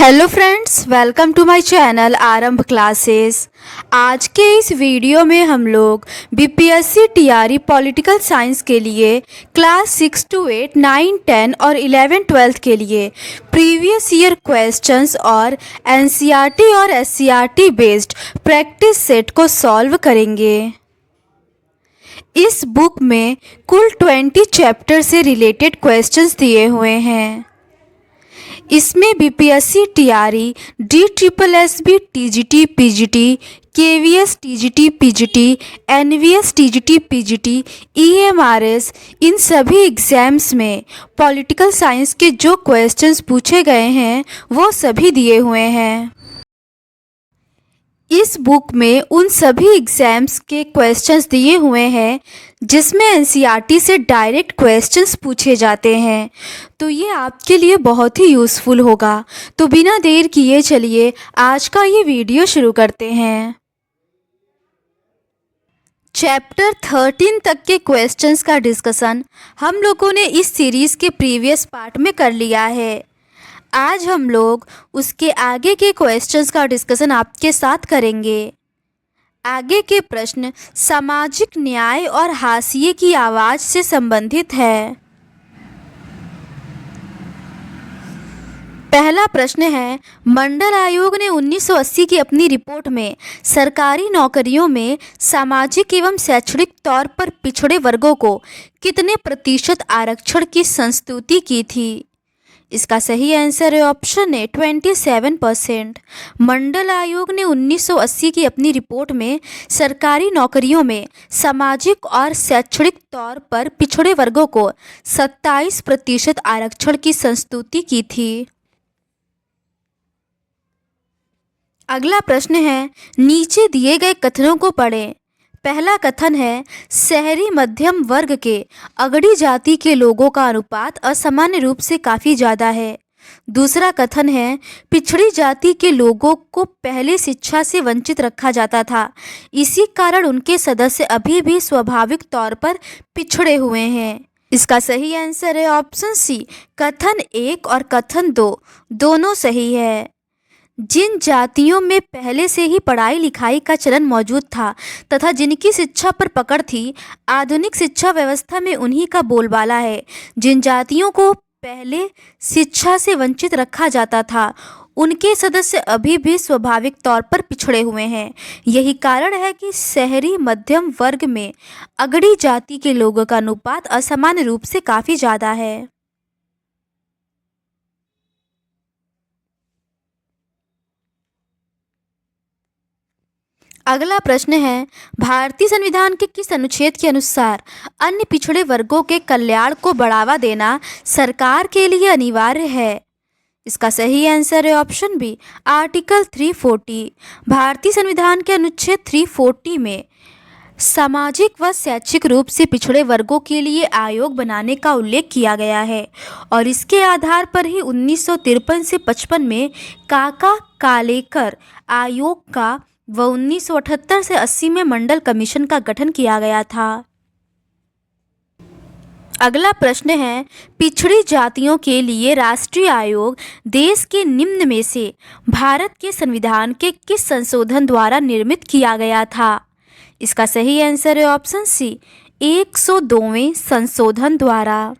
Hello friends, welcome to my channel Aarambh classes. आज के इस वीडियो में हम लोग बीपीएससी टीआरई पॉलिटिकल साइंस के लिए क्लास 6 to 8, 9, 10 और 11, 12 के लिए प्रीवियस ईयर क्वेश्चंस और एनसीईआरटी और एससीईआरटी बेस्ड प्रैक्टिस सेट को सॉल्व करेंगे। इस बुक में कुल 20 चैप्टर से रिलेटेड क्वेश्चंस दिए हुए हैं। इसमें BPSC TRE, DSSB TGT PGT, KVS TGT PGT, NVS TGT PGT, EMRS इन सभी एग्ज़ाम्स में पॉलिटिकल साइंस के जो क्वेश्चंस पूछे गए हैं वो सभी दिए हुए हैं। इस बुक में उन सभी एग्ज़ाम्स के क्वेश्चंस दिए हुए हैं जिसमें एनसीईआरटी से डायरेक्ट क्वेश्चंस पूछे जाते हैं, तो ये आपके लिए बहुत ही यूज़फुल होगा। तो बिना देर किए चलिए आज का ये वीडियो शुरू करते हैं। चैप्टर 13 तक के क्वेश्चंस का डिस्कशन हम लोगों ने इस सीरीज़ के प्रीवियस पार्ट में कर लिया है। आज हम लोग उसके आगे के क्वेश्चंस का डिस्कशन आपके साथ करेंगे। आगे के प्रश्न सामाजिक न्याय और हाशिए की आवाज़ से संबंधित है। पहला प्रश्न है, मंडल आयोग ने 1980 की अपनी रिपोर्ट में सरकारी नौकरियों में सामाजिक एवं शैक्षणिक तौर पर पिछड़े वर्गों को कितने प्रतिशत आरक्षण की संस्तुति की थी? इसका सही आंसर है ऑप्शन ए 27%। मंडल आयोग ने 1980 की अपनी रिपोर्ट में सरकारी नौकरियों में सामाजिक और शैक्षणिक तौर पर पिछड़े वर्गों को 27% आरक्षण की संस्तुति की थी। अगला प्रश्न है, नीचे दिए गए कथनों को पढ़ें। पहला कथन है, शहरी मध्यम वर्ग के अगड़ी जाति के लोगों का अनुपात असामान्य रूप से काफ़ी ज़्यादा है। दूसरा कथन है, पिछड़ी जाति के लोगों को पहले शिक्षा से वंचित रखा जाता था, इसी कारण उनके सदस्य अभी भी स्वाभाविक तौर पर पिछड़े हुए हैं। इसका सही आंसर है ऑप्शन सी, कथन 1 और कथन 2 दोनों सही है। जिन जातियों में पहले से ही पढ़ाई लिखाई का चलन मौजूद था तथा जिनकी शिक्षा पर पकड़ थी, आधुनिक शिक्षा व्यवस्था में उन्हीं का बोलबाला है। जिन जातियों को पहले शिक्षा से वंचित रखा जाता था, उनके सदस्य अभी भी स्वाभाविक तौर पर पिछड़े हुए हैं। यही कारण है कि शहरी मध्यम वर्ग में अगड़ी जाति के लोगों का अनुपात असामान्य रूप से काफ़ी ज़्यादा है। अगला प्रश्न है, भारतीय संविधान के किस अनुच्छेद के अनुसार अन्य पिछड़े वर्गों के कल्याण को बढ़ावा देना सरकार के लिए अनिवार्य है? इसका सही आंसर है ऑप्शन बी, आर्टिकल 340। भारतीय संविधान के अनुच्छेद 340 में सामाजिक व शैक्षिक रूप से पिछड़े वर्गों के लिए आयोग बनाने का उल्लेख किया गया है और इसके आधार पर ही 1953 से 55 में काका कालेकर आयोग का व 1978 से 80 में मंडल कमीशन का गठन किया गया था। अगला प्रश्न है, पिछड़ी जातियों के लिए राष्ट्रीय आयोग देश के निम्न में से भारत के संविधान के किस संशोधन द्वारा निर्मित किया गया था? इसका सही आंसर है ऑप्शन सी, 102वें संशोधन द्वारा।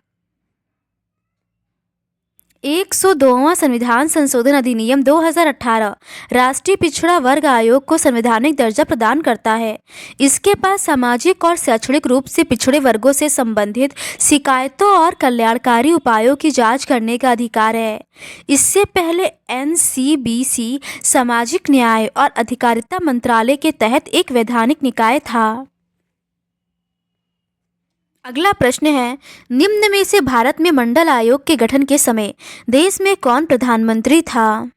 102वां संविधान संशोधन अधिनियम 2018 राष्ट्रीय पिछड़ा वर्ग आयोग को संवैधानिक दर्जा प्रदान करता है। इसके पास सामाजिक और शैक्षणिक रूप से पिछड़े वर्गों से संबंधित शिकायतों और कल्याणकारी उपायों की जांच करने का अधिकार है। इससे पहले NCBC सामाजिक न्याय और अधिकारिता मंत्रालय के तहत एक वैधानिक निकाय था। अगला प्रश्न है, निम्न में से भारत में मंडल आयोग के गठन के समय देश में कौन प्रधानमंत्री था?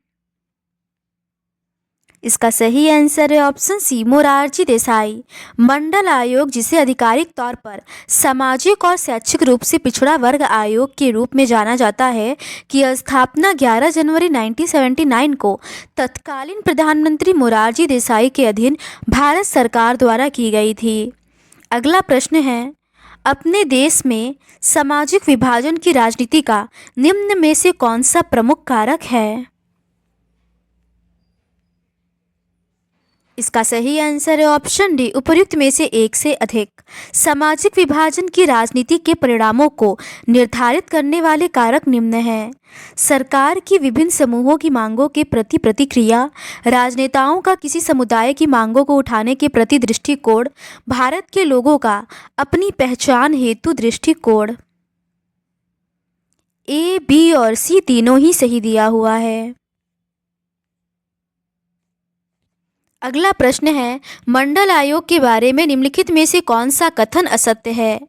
इसका सही आंसर है ऑप्शन सी, मोरारजी देसाई। मंडल आयोग, जिसे आधिकारिक तौर पर सामाजिक और शैक्षिक रूप से पिछड़ा वर्ग आयोग के रूप में जाना जाता है, की स्थापना 11 जनवरी 1979 को तत्कालीन प्रधानमंत्री मोरारजी देसाई के अधीन भारत सरकार द्वारा की गई थी। अगला प्रश्न है, अपने देश में सामाजिक विभाजन की राजनीति का निम्न में से कौन सा प्रमुख कारक है? इसका सही आंसर है ऑप्शन डी, उपर्युक्त में से एक से अधिक। सामाजिक विभाजन की राजनीति के परिणामों को निर्धारित करने वाले कारक निम्न हैं। सरकार की विभिन्न समूहों की मांगों के प्रति प्रतिक्रिया, राजनेताओं का किसी समुदाय की मांगों को उठाने के प्रति दृष्टिकोण, भारत के लोगों का अपनी पहचान हेतु दृष्टिकोण। ए, बी और सी तीनों ही सही दिया हुआ है। अगला प्रश्न है, मंडल आयोग के बारे में निम्नलिखित में से कौन सा कथन असत्य है?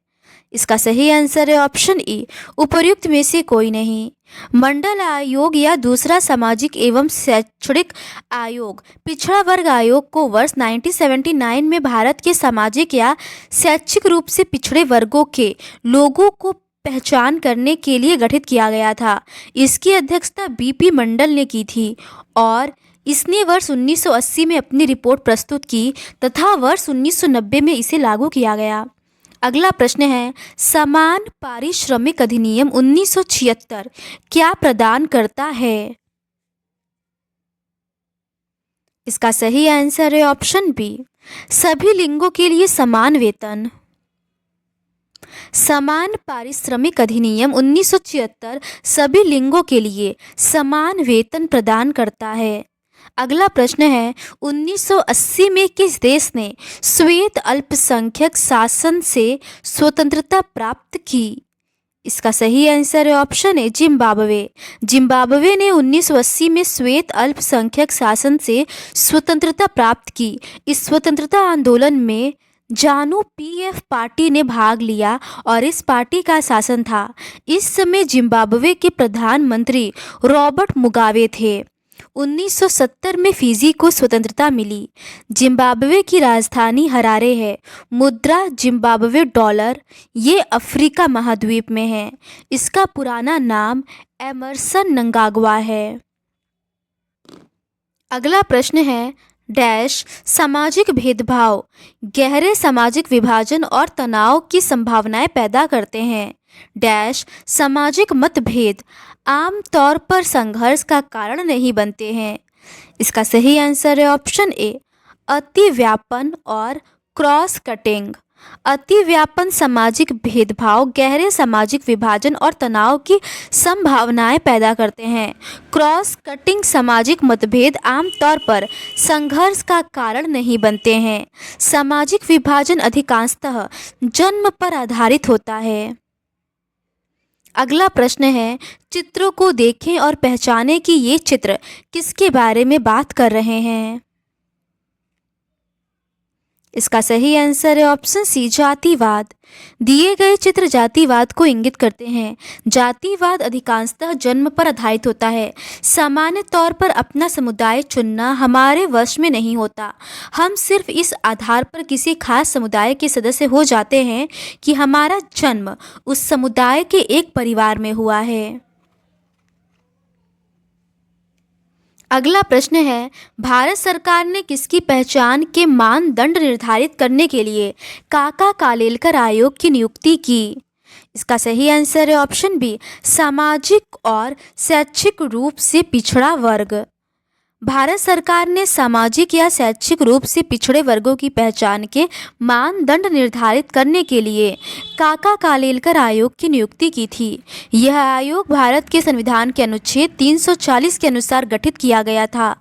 इसका सही आंसर है ऑप्शन ई, उपर्युक्त में से कोई नहीं। मंडल आयोग या दूसरा सामाजिक एवं शैक्षणिक आयोग पिछड़ा वर्ग आयोग को वर्ष 1979 में भारत के सामाजिक या शैक्षिक रूप से पिछड़े वर्गों के लोगों को पहचान करने के लिए गठित किया गया था। इसकी अध्यक्षता बीपी मंडल ने की थी और इसने वर्ष 1980 में अपनी रिपोर्ट प्रस्तुत की तथा वर्ष 1990 में इसे लागू किया गया। अगला प्रश्न है, समान पारिश्रमिक अधिनियम 1976 क्या प्रदान करता है? इसका सही आंसर है ऑप्शन बी, सभी लिंगों के लिए समान वेतन। समान पारिश्रमिक अधिनियम 1976 सभी लिंगों के लिए समान वेतन प्रदान करता है। अगला प्रश्न है, 1980 में किस देश ने श्वेत अल्पसंख्यक शासन से स्वतंत्रता प्राप्त की? इसका सही आंसर है ऑप्शन ए, जिम्बाब्वे। जिम्बाब्वे ने 1980 में श्वेत अल्पसंख्यक शासन से स्वतंत्रता प्राप्त की। इस स्वतंत्रता आंदोलन में जानू पीएफ पार्टी ने भाग लिया और इस पार्टी का शासन था। इस समय जिम्बाब्वे के प्रधानमंत्री रॉबर्ट मुगाबे थे। 1970 में फिजी को स्वतंत्रता मिली। जिम्बाब्वे की राजधानी हरारे है। मुद्रा जिम्बाब्वे डॉलर। ये अफ्रीका महाद्वीप में है। इसका पुराना नाम एमरसन नंगाग्वा है। अगला प्रश्न है, डैश सामाजिक भेदभाव गहरे सामाजिक विभाजन और तनाव की संभावनाएं पैदा करते हैं। डैश सामाजिक मतभेद आमतौर पर संघर्ष का कारण नहीं बनते हैं। इसका सही आंसर है ऑप्शन ए, अतिव्यापन और क्रॉस कटिंग। अतिव्यापन सामाजिक भेदभाव गहरे सामाजिक विभाजन और तनाव की संभावनाएं पैदा करते हैं। क्रॉस कटिंग सामाजिक मतभेद आमतौर पर संघर्ष का कारण नहीं बनते हैं। सामाजिक विभाजन अधिकांशतः जन्म पर आधारित होता है। अगला प्रश्न है, चित्रों को देखें और पहचानें कि ये चित्र किसके बारे में बात कर रहे हैं। इसका सही आंसर है ऑप्शन सी, जातिवाद। दिए गए चित्र जातिवाद को इंगित करते हैं। जातिवाद अधिकांशतः जन्म पर आधारित होता है। सामान्य तौर पर अपना समुदाय चुनना हमारे वश में नहीं होता। हम सिर्फ इस आधार पर किसी खास समुदाय के सदस्य हो जाते हैं कि हमारा जन्म उस समुदाय के एक परिवार में हुआ है। अगला प्रश्न है, भारत सरकार ने किसकी पहचान के मानदंड निर्धारित करने के लिए काका कालेलकर आयोग की नियुक्ति की? इसका सही आंसर है ऑप्शन बी, सामाजिक और शैक्षिक रूप से पिछड़ा वर्ग। भारत सरकार ने सामाजिक या शैक्षिक रूप से पिछड़े वर्गों की पहचान के मानदंड निर्धारित करने के लिए काका कालेलकर आयोग की नियुक्ति की थी। यह आयोग भारत के संविधान के अनुच्छेद 340 के अनुसार गठित किया गया था।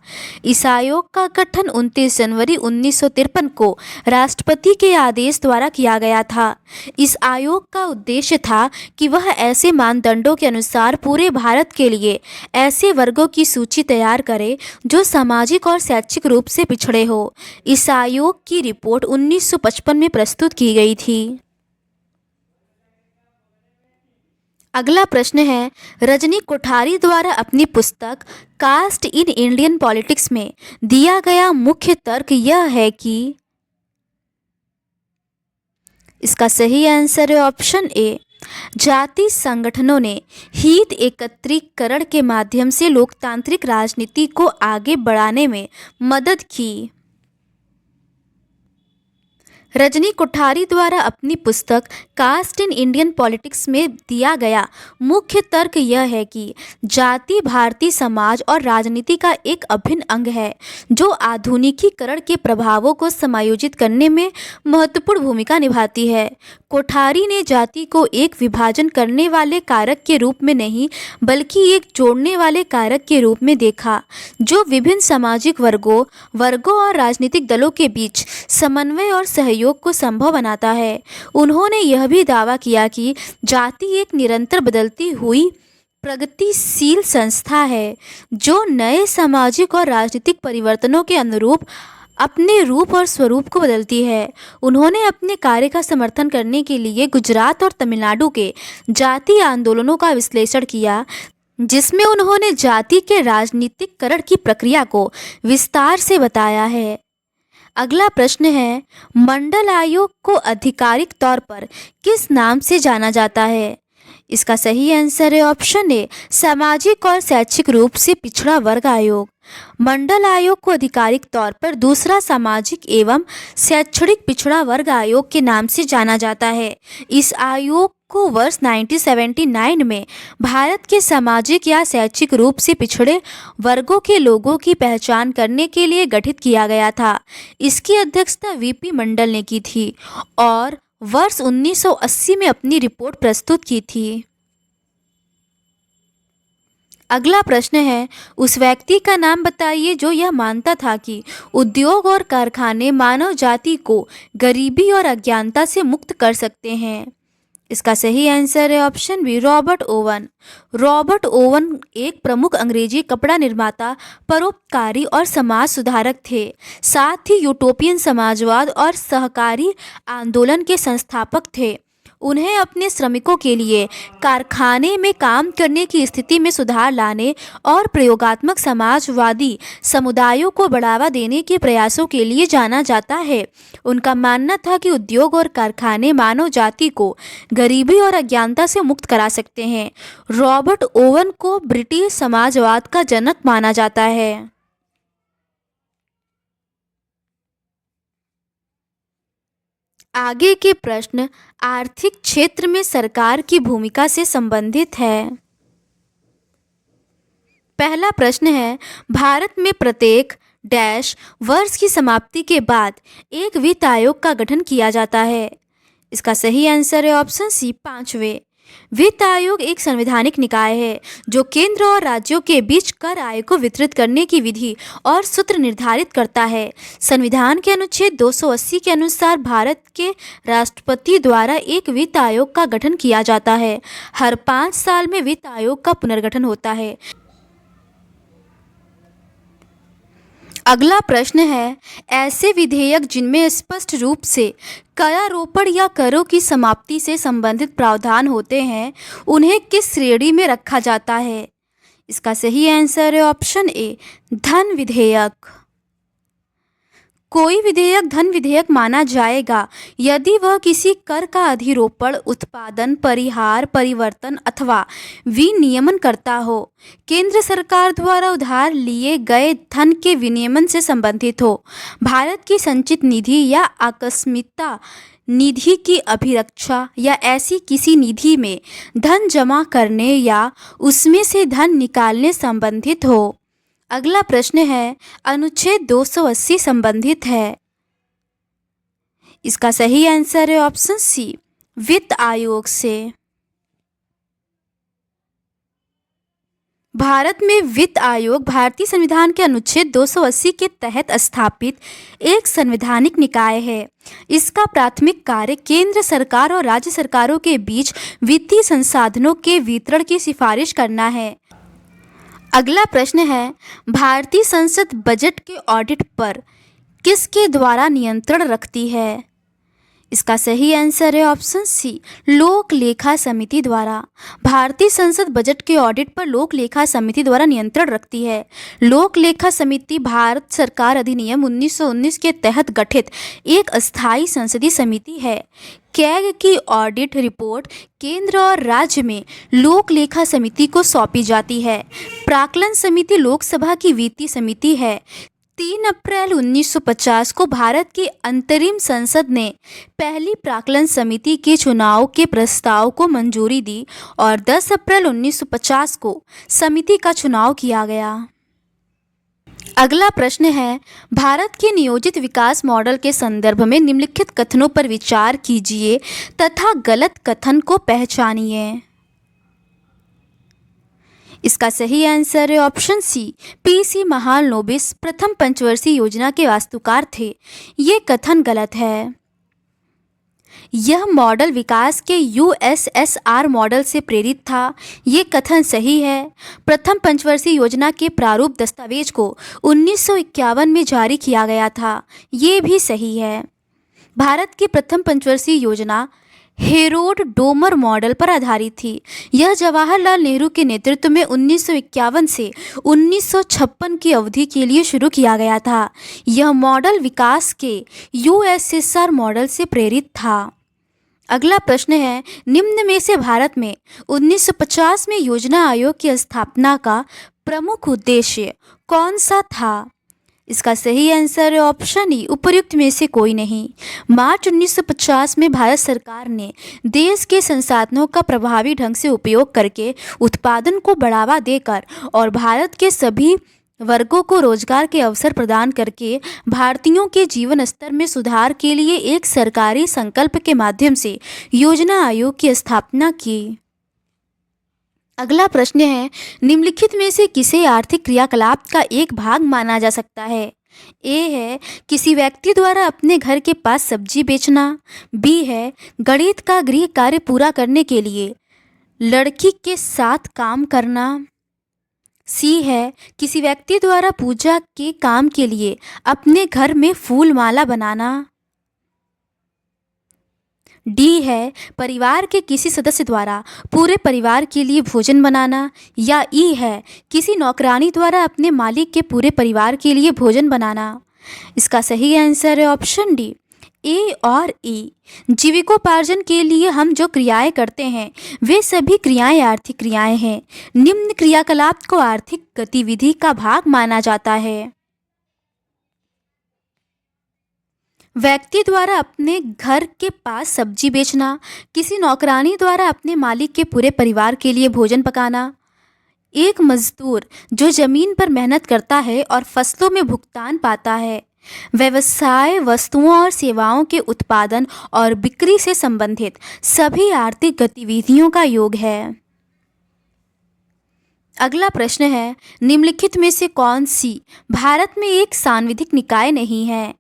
इस आयोग का गठन 29 जनवरी 1953 को राष्ट्रपति के आदेश द्वारा किया गया था। इस आयोग का उद्देश्य था कि वह ऐसे मानदंडों के अनुसार पूरे भारत के लिए ऐसे वर्गों की सूची तैयार करे जो सामाजिक और शैक्षिक रूप से पिछड़े हो। इस आयोग की रिपोर्ट 1955 में प्रस्तुत की गई थी। अगला प्रश्न है, रजनी कोठारी द्वारा अपनी पुस्तक कास्ट इन इंडियन पॉलिटिक्स में दिया गया मुख्य तर्क यह है कि। इसका सही आंसर है ऑप्शन ए, जाति संगठनों ने हित एकत्रीकरण के माध्यम से लोकतांत्रिक राजनीति को आगे बढ़ाने में मदद की। रजनी कोठारी द्वारा अपनी पुस्तक कास्ट इन इंडियन पॉलिटिक्स में दिया गया मुख्य तर्क यह है कि जाति भारतीय समाज और राजनीति का एक अभिन्न अंग है जो आधुनिकीकरण के प्रभावों को समायोजित करने में महत्वपूर्ण भूमिका निभाती है। कोठारी ने जाति को एक विभाजन करने वाले कारक के रूप में नहीं बल्कि एक जोड़ने वाले कारक के रूप में देखा जो विभिन्न सामाजिक वर्गों और राजनीतिक दलों के बीच समन्वय और सहयोग को संभव बनाता है। उन्होंने यह भी दावा किया कि जाति एक निरंतर बदलती हुई प्रगतिशील संस्था है जो नए सामाजिक और राजनीतिक परिवर्तनों के अनुरूप अपने रूप और स्वरूप को बदलती है। उन्होंने अपने कार्य का समर्थन करने के लिए गुजरात और तमिलनाडु के जातीय आंदोलनों का विश्लेषण किया जिसमें उन्होंने जाति के राजनीतिकरण की प्रक्रिया को विस्तार से बताया है। अगला प्रश्न है, मंडल आयोग को आधिकारिक तौर पर किस नाम से जाना जाता है? इसका सही आंसर है ऑप्शन ए, सामाजिक और शैक्षिक रूप से पिछड़ा वर्ग आयोग। मंडल आयोग को आधिकारिक तौर पर दूसरा सामाजिक एवं शैक्षणिक पिछड़ा वर्ग आयोग के नाम से जाना जाता है। इस आयोग को वर्ष 1979 में भारत के सामाजिक या शैक्षिक रूप से पिछड़े वर्गों के लोगों की पहचान करने के लिए गठित किया गया था। इसकी अध्यक्षता वीपी मंडल ने की थी और वर्ष 1980 में अपनी रिपोर्ट प्रस्तुत की थी। अगला प्रश्न है, उस व्यक्ति का नाम बताइए जो यह मानता था कि उद्योग और कारखाने मानव जाति को गरीबी और अज्ञानता से मुक्त कर सकते हैं। इसका सही आंसर है option B, Robert Owen. Robert Owen एक प्रमुख अंग्रेजी कपड़ा निर्माता, परोपकारी और समाज सुधारक थे। साथ ही यूटोपियन समाजवाद और सहकारी आंदोलन के संस्थापक थे। उन्हें अपने श्रमिकों के लिए कारखाने में काम करने की स्थिति में सुधार लाने और प्रयोगात्मक समाजवादी समुदायों को बढ़ावा देने के प्रयासों के लिए जाना जाता है। उनका मानना था कि उद्योग और कारखाने मानव जाति को गरीबी और अज्ञानता से मुक्त करा सकते हैं। रॉबर्ट ओवन को ब्रिटिश समाजवाद का जनक माना जाता है। आगे के प्रश्न आर्थिक क्षेत्र में सरकार की भूमिका से संबंधित है। पहला प्रश्न है, भारत में प्रत्येक डैश वर्ष की समाप्ति के बाद एक वित्त आयोग का गठन किया जाता है। इसका सही आंसर है ऑप्शन सी, 5वें। वित्त आयोग एक संवैधानिक निकाय है जो केंद्र और राज्यों के बीच कर आय को वितरित करने की विधि और सूत्र निर्धारित करता है। संविधान के अनुच्छेद 280 के अनुसार भारत के राष्ट्रपति द्वारा एक वित्त आयोग का गठन किया जाता है। हर 5 साल में वित्त आयोग का पुनर्गठन होता है। अगला प्रश्न है, ऐसे विधेयक जिनमें स्पष्ट रूप से करारोपण या करों की समाप्ति से संबंधित प्रावधान होते हैं उन्हें किस श्रेणी में रखा जाता है? इसका सही आंसर है ऑप्शन ए, धन विधेयक। कोई विधेयक धन विधेयक माना जाएगा यदि वह किसी कर का अधिरोपण, उत्पादन, परिहार, परिवर्तन अथवा विनियमन करता हो, केंद्र सरकार द्वारा उधार लिए गए धन के विनियमन से संबंधित हो, भारत की संचित निधि या आकस्मिकता निधि की अभिरक्षा या ऐसी किसी निधि में धन जमा करने या उसमें से धन निकालने संबंधित हो। अगला प्रश्न है, अनुच्छेद 280 संबंधित है। इसका सही आंसर है ऑप्शन सी, वित्त आयोग से। भारत में वित्त आयोग भारतीय संविधान के अनुच्छेद 280 के तहत स्थापित एक संवैधानिक निकाय है। इसका प्राथमिक कार्य केंद्र सरकार और राज्य सरकारों के बीच वित्तीय संसाधनों के वितरण की सिफारिश करना है। अगला प्रश्न है, भारतीय संसद बजट के ऑडिट पर किसके द्वारा नियंत्रण रखती है? इसका सही आंसर है ऑप्शन सी, लोक लेखा समिति द्वारा। भारतीय संसद बजट के ऑडिट पर लोक लेखा समिति द्वारा नियंत्रण रखती है। लोक लेखा समिति भारत सरकार अधिनियम 1919 के तहत गठित एक अस्थायी संसदीय समिति है। कैग की ऑडिट रिपोर्ट केंद्र और राज्य में लोक लेखा समिति को सौंपी जाती है। प्राक्कलन समिति लोकसभा की वित्तीय समिति है। 3 अप्रैल 1950 को भारत की अंतरिम संसद ने पहली प्राक्कलन समिति के चुनाव के प्रस्ताव को मंजूरी दी और 10 अप्रैल 1950 को समिति का चुनाव किया गया। अगला प्रश्न है, भारत के नियोजित विकास मॉडल के संदर्भ में निम्नलिखित कथनों पर विचार कीजिए तथा गलत कथन को पहचानिए। इसका सही आंसर है ऑप्शन सी, पीसी महालनोबिस प्रथम पंचवर्षीय योजना के वास्तुकार थे। ये कथन गलत है। यह मॉडल विकास के यूएसएसआर मॉडल से प्रेरित था। ये कथन सही है। प्रथम पंचवर्षीय योजना के प्रारूप दस्तावेज को 1951 में जारी किया गया था। ये भी सही है। भारत की प्रथम पंचवर्षीय योजना हेरोड डोमर मॉडल पर आधारित थी। यह जवाहरलाल नेहरू के नेतृत्व में 1951 से 1956 की अवधि के लिए शुरू किया गया था। यह मॉडल विकास के यूएसएसआर मॉडल से प्रेरित था। अगला प्रश्न है, निम्न में से भारत में 1950 में योजना आयोग की स्थापना का प्रमुख उद्देश्य कौन सा था? इसका सही आंसर है ऑप्शन ई, उपर्युक्त में से कोई नहीं। मार्च 1950 में भारत सरकार ने देश के संसाधनों का प्रभावी ढंग से उपयोग करके उत्पादन को बढ़ावा देकर और भारत के सभी वर्गों को रोजगार के अवसर प्रदान करके भारतीयों के जीवन स्तर में सुधार के लिए एक सरकारी संकल्प के माध्यम से योजना आयोग की स्थापना की। अगला प्रश्न है, निम्नलिखित में से किसे आर्थिक क्रियाकलाप का एक भाग माना जा सकता है? ए है किसी व्यक्ति द्वारा अपने घर के पास सब्जी बेचना। बी है गणित का गृह कार्य पूरा करने के लिए लड़की के साथ काम करना। सी है किसी व्यक्ति द्वारा पूजा के काम के लिए अपने घर में फूल माला बनाना। डी है परिवार के किसी सदस्य द्वारा पूरे परिवार के लिए भोजन बनाना। या ई है किसी नौकरानी द्वारा अपने मालिक के पूरे परिवार के लिए भोजन बनाना। इसका सही आंसर है ऑप्शन डी, ए और ई। जीविकोपार्जन के लिए हम जो क्रियाएं करते हैं वे सभी क्रियाएं आर्थिक क्रियाएं हैं। निम्न क्रियाकलाप को आर्थिक गतिविधि का भाग माना जाता है। व्यक्ति द्वारा अपने घर के पास सब्जी बेचना, किसी नौकरानी द्वारा अपने मालिक के पूरे परिवार के लिए भोजन पकाना, एक मजदूर जो जमीन पर मेहनत करता है और फसलों में भुगतान पाता है, व्यवसाय वस्तुओं और सेवाओं के उत्पादन और बिक्री से संबंधित सभी आर्थिक गतिविधियों का योग है। अगला प्रश्न है, निम्नलिखित में से कौन सी भारत में एक सांविधिक निकाय नहीं है?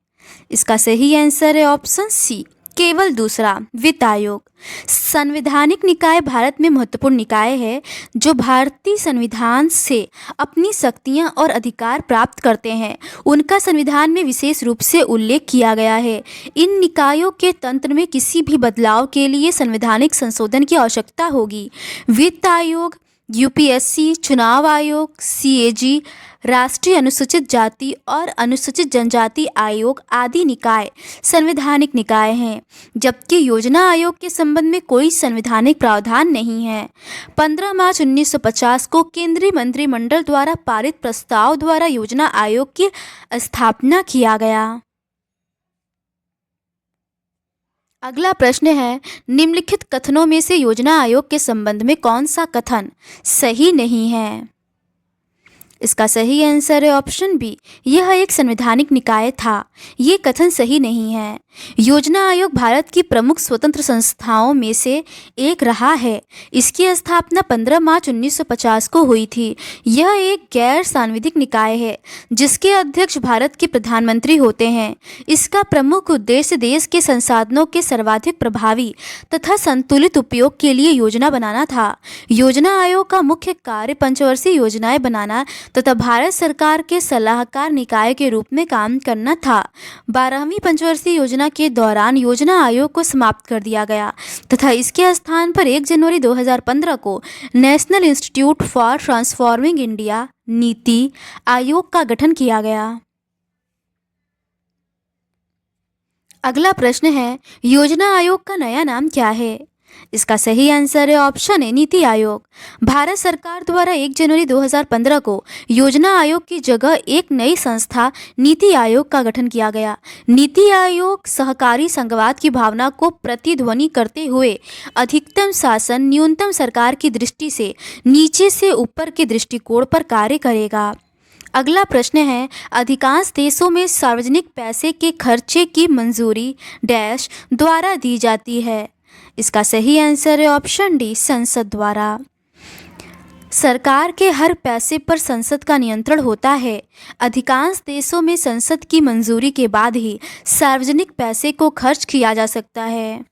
इसका सही आंसर है ऑप्शन सी, केवल दूसरा, वित्त आयोग। संवैधानिक निकाय भारत में महत्वपूर्ण निकाय है जो भारतीय संविधान से अपनी शक्तियां और अधिकार प्राप्त करते हैं। उनका संविधान में विशेष रूप से उल्लेख किया गया है। इन निकायों के तंत्र में किसी भी बदलाव के लिए संवैधानिक संशोधन की आवश्यकता होगी। वित्त आयोग, यूपीएससी, चुनाव आयोग, सीएजी, राष्ट्रीय अनुसूचित जाति और अनुसूचित जनजाति आयोग आदि निकाय संवैधानिक निकाय हैं, जबकि योजना आयोग के संबंध में कोई संवैधानिक प्रावधान नहीं है। 15 मार्च 1950 को केंद्रीय मंत्रिमंडल द्वारा पारित प्रस्ताव द्वारा योजना आयोग की स्थापना किया गया। अगला प्रश्न है, निम्नलिखित कथनों में से योजना आयोग के संबंध में कौन सा कथन सही नहीं है? इसका सही आंसर है ऑप्शन बी, यह एक संवैधानिक निकाय था। ये कथन सही नहीं है। योजना आयोग भारत की प्रमुख स्वतंत्र संस्थाओं में से एक रहा है। इसकी स्थापना 15 मार्च 1950 को हुई थी। यह एक गैर सांविधिक निकाय है जिसके अध्यक्ष भारत के प्रधानमंत्री होते हैं। इसका प्रमुख उद्देश्य देश के संसाधनों के सर्वाधिक प्रभावी तथा संतुलित उपयोग के लिए योजना बनाना था। योजना आयोग का मुख्य कार्य पंचवर्षीय योजनाएं बनाना तथा भारत सरकार के सलाहकार निकाय के रूप में काम करना था। 12वीं पंचवर्षीय योजना के दौरान योजना आयोग को समाप्त कर दिया गया तथा इसके स्थान पर 1 जनवरी 2015 को national institute for transforming India NITI Aayog का गठन किया गया। अगला प्रश्न है, योजना आयोग का नया नाम क्या है? इसका सही आंसर है ऑप्शन ए नीति आयोग। भारत सरकार द्वारा 1 जनवरी 2015 को योजना आयोग की जगह एक नई संस्था नीति आयोग का गठन किया गया। नीति आयोग सहकारी संघवाद की भावना को प्रतिध्वनि करते हुए अधिकतम शासन न्यूनतम सरकार की दृष्टि से नीचे से ऊपर के दृष्टिकोण पर कार्य करेगा। अगला प्रश्न है, अधिकांश देशों में सार्वजनिक पैसे के खर्चे की मंजूरी डैश द्वारा दी जाती है। इसका सही आंसर है ऑप्शन डी संसद द्वारा। सरकार के हर पैसे पर संसद का नियंत्रण होता है। अधिकांश देशों में संसद की मंजूरी के बाद ही सार्वजनिक पैसे को खर्च किया जा सकता है।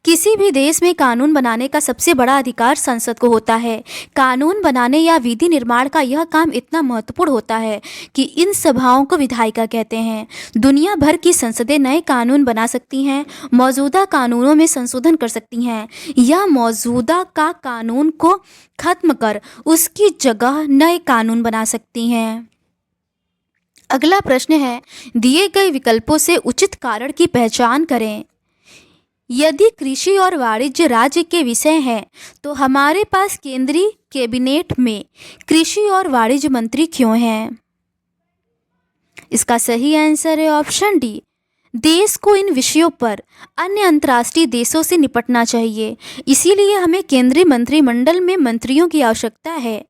किसी भी देश में कानून बनाने का सबसे बड़ा अधिकार संसद को होता है। कानून बनाने या विधि निर्माण का यह काम इतना महत्वपूर्ण होता है कि इन सभाओं को विधायिका कहते हैं। दुनिया भर की संसदें नए कानून बना सकती हैं, मौजूदा कानूनों में संशोधन कर सकती हैं या मौजूदा का कानून को खत्म कर उसकी जगह नए कानून बना सकती हैं। अगला प्रश्न है, दिए गए विकल्पों से उचित कारण की पहचान करें। यदि कृषि और वाणिज्य राज्य के विषय हैं तो हमारे पास केंद्रीय कैबिनेट में कृषि और वाणिज्य मंत्री क्यों हैं? इसका सही आंसर है ऑप्शन डी। देश को इन विषयों पर अन्य अंतर्राष्ट्रीय देशों से निपटना चाहिए, इसीलिए हमें केंद्रीय मंत्रिमंडल में मंत्रियों की आवश्यकता है।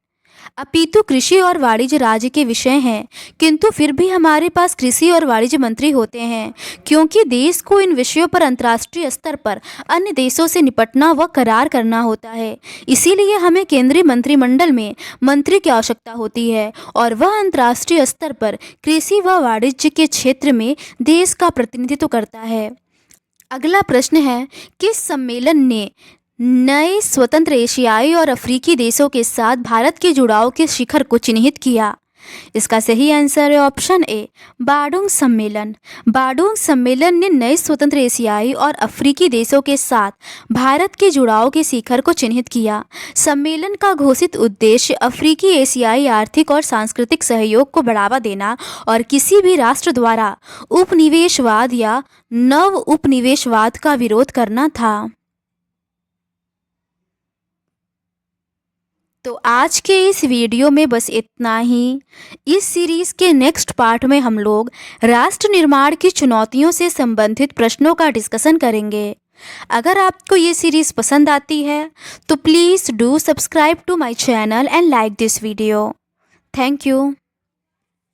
अपितु कृषि और वाणिज्य राज्य के विषय हैं, किंतु फिर भी हमारे पास कृषि और वाणिज्य मंत्री होते हैं क्योंकि देश को इन विषयों पर अंतर्राष्ट्रीय स्तर पर अन्य देशों से निपटना व करार करना होता है। इसीलिए हमें केंद्रीय मंत्रिमंडल में मंत्री की आवश्यकता होती है और वह अंतर्राष्ट्रीय स्तर पर कृषि व वाणिज्य के क्षेत्र में देश का प्रतिनिधित्व करता है। अगला प्रश्न है, किस सम्मेलन ने नए स्वतंत्र एशियाई और अफ्रीकी देशों के साथ भारत के जुड़ाव के शिखर को चिन्हित किया? इसका सही आंसर है ऑप्शन ए बाडुंग सम्मेलन। बाडुंग सम्मेलन ने नए स्वतंत्र एशियाई और अफ्रीकी देशों के साथ भारत के जुड़ाव के शिखर को चिन्हित किया। सम्मेलन का घोषित उद्देश्य अफ्रीकी एशियाई आर्थिक और सांस्कृतिक सहयोग को बढ़ावा देना और किसी भी राष्ट्र द्वारा उपनिवेशवाद या नव उपनिवेशवाद का विरोध करना था। तो आज के इस वीडियो में बस इतना ही। इस सीरीज़ के नेक्स्ट पार्ट में हम लोग राष्ट्र निर्माण की चुनौतियों से संबंधित प्रश्नों का डिस्कशन करेंगे। अगर आपको ये सीरीज़ पसंद आती है तो please do subscribe to my channel and like this video. Thank you.